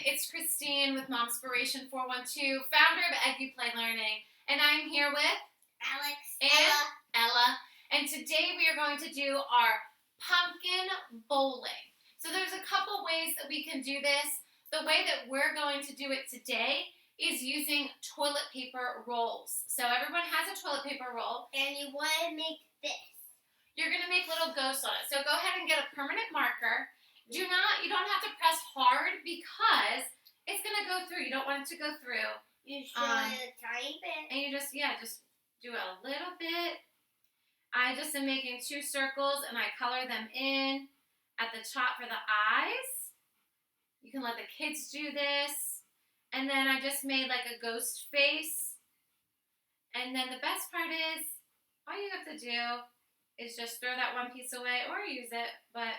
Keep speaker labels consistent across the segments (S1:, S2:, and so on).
S1: it's Christine with Momspiration 412, founder of EduPlay Learning, and I'm here with
S2: Alex
S1: and Ella. And today we are going to do our pumpkin bowling. So there's a couple ways that we can do this. The way that we're going to do it today is using toilet paper rolls. So everyone has a toilet paper roll.
S2: And you want to make this.
S1: You're going to make little ghosts on it. So go ahead and get a permanent marker. You don't have to press hard because it's going to go through. You don't want it to go through.
S2: You just want a tiny bit.
S1: And you just do a little bit. I just am making 2 circles and I color them in at the top for the eyes. You can let the kids do this. And then I just made like a ghost face. And then the best part is, all you have to do is just throw that one piece away or use it, but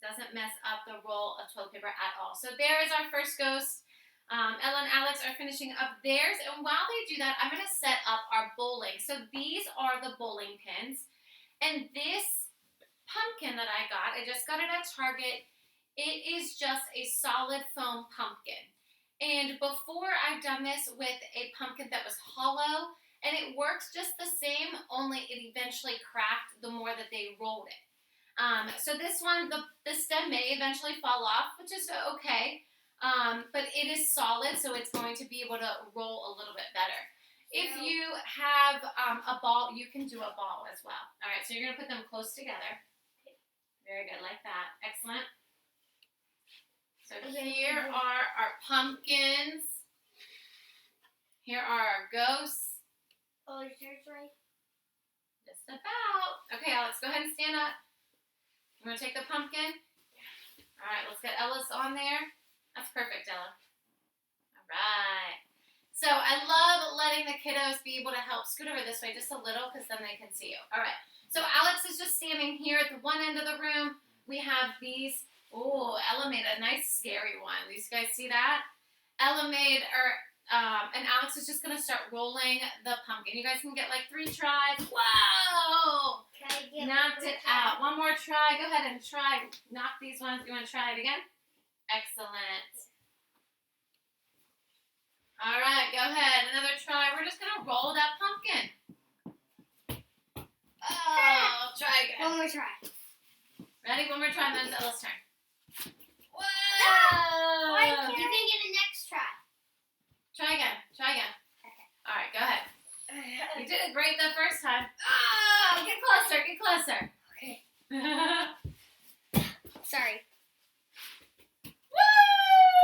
S1: doesn't mess up the roll of toilet paper at all. So there is our first ghost. Ella and Alex are finishing up theirs, and while they do that, I'm going to set up our bowling. So these are the bowling pins, and this pumpkin that I got, I just got it at Target. It is just a solid foam pumpkin, and before I've done this with a pumpkin that was hollow, and it works just the same, only it eventually cracked the more that they rolled it. So this one, the stem may eventually fall off, which is okay, but it is solid, so it's going to be able to roll a little bit better. If you have a ball, you can do a ball as well. All right, so you're going to put them close together. Very good, like that. Excellent. So here are our pumpkins. Here are our ghosts.
S2: Oh, is yours right?
S1: Just about. Okay, Alex, go ahead and stand up. You want to take the pumpkin? All right, let's get Ella's on there. That's perfect, Ella. All right. So I love letting the kiddos be able to help. Scoot over this way just a little because then they can see you. All right. So Alex is just standing here at the one end of the room. We have these. Oh, Ella made a nice scary one. These guys see that? Ella made, and Alex is just going to start rolling the pumpkin. You guys can get like 3 tries. Whoa! Knocked it out. One more try. Go ahead and try. Knock these ones. You want to try it again? Excellent. All right, go ahead. Another try. We're just going to roll that pumpkin. Oh, try again.
S2: One more try.
S1: Ready? One more try, and then it's Ella's turn. Whoa!
S2: Why can't you can get a next try?
S1: Try again. Try again.
S2: Okay.
S1: All right, go ahead. You did it great the first time. Oh, get closer. Get closer.
S2: Okay. Sorry.
S1: Woo!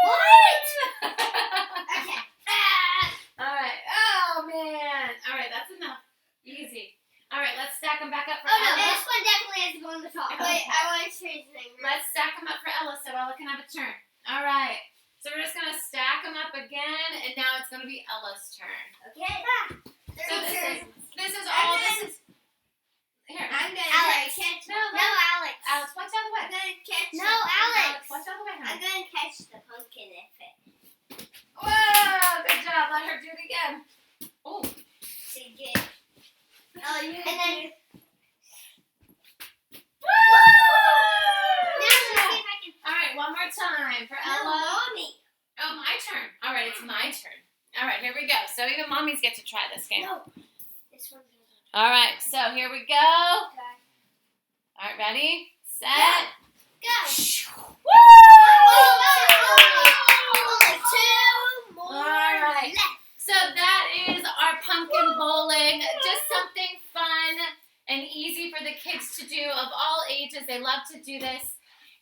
S2: What? Okay.
S1: All right. Oh, man. All right, that's enough. Easy. All right, let's stack them back up for
S2: Oh, no,
S1: Ella.
S2: this one definitely has to go on the top. Wait, I want to change the thing.
S1: Let's stack them up for Ella so Ella can have a turn. All right. So we're just going to stack them up again, and now it's going to be Ella's turn.
S2: Okay.
S1: So this is all, this is, here.
S2: I'm going to catch.
S1: No,
S2: Alex.
S1: Alex, watch out of the way.
S2: I'm going to catch.
S1: No,
S2: Alex.
S1: Watch out of the way,
S2: I'm
S1: honey.
S2: going to catch the pumpkin if it.
S1: Whoa, good job. Let her do it again. Oh.
S2: She did. Oh, and then.
S1: Woo!
S2: Now let's see if I can.
S1: All right, one more time for Ella.
S2: No, Mommy.
S1: Oh, my turn. All right, it's my turn. All right, here we go. So even mommies get to try this game.
S2: No. This one's
S1: All right, so here we go.
S2: okay.
S1: All right, ready, set,
S2: Go.
S1: woo!
S2: Two more
S1: All right.
S2: left.
S1: So that is our pumpkin bowling. Just something fun and easy for the kids to do of all ages. They love to do this,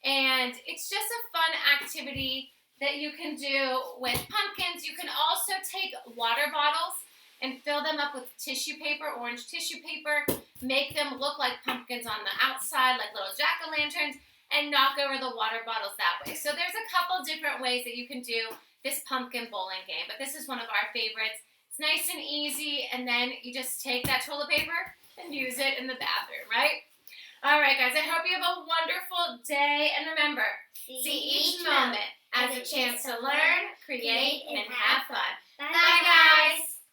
S1: and it's just a fun activity that you can do with pumpkins. You can also take water bottles and fill them up with tissue paper, orange tissue paper, make them look like pumpkins on the outside, like little jack-o'-lanterns, and knock over the water bottles that way. So there's a couple different ways that you can do this pumpkin bowling game, but this is one of our favorites. It's nice and easy, and then you just take that toilet paper and use it in the bathroom, right? All right, guys, I hope you have a wonderful day, and remember, see each moment as a chance to learn, create, and have fun. Bye, guys.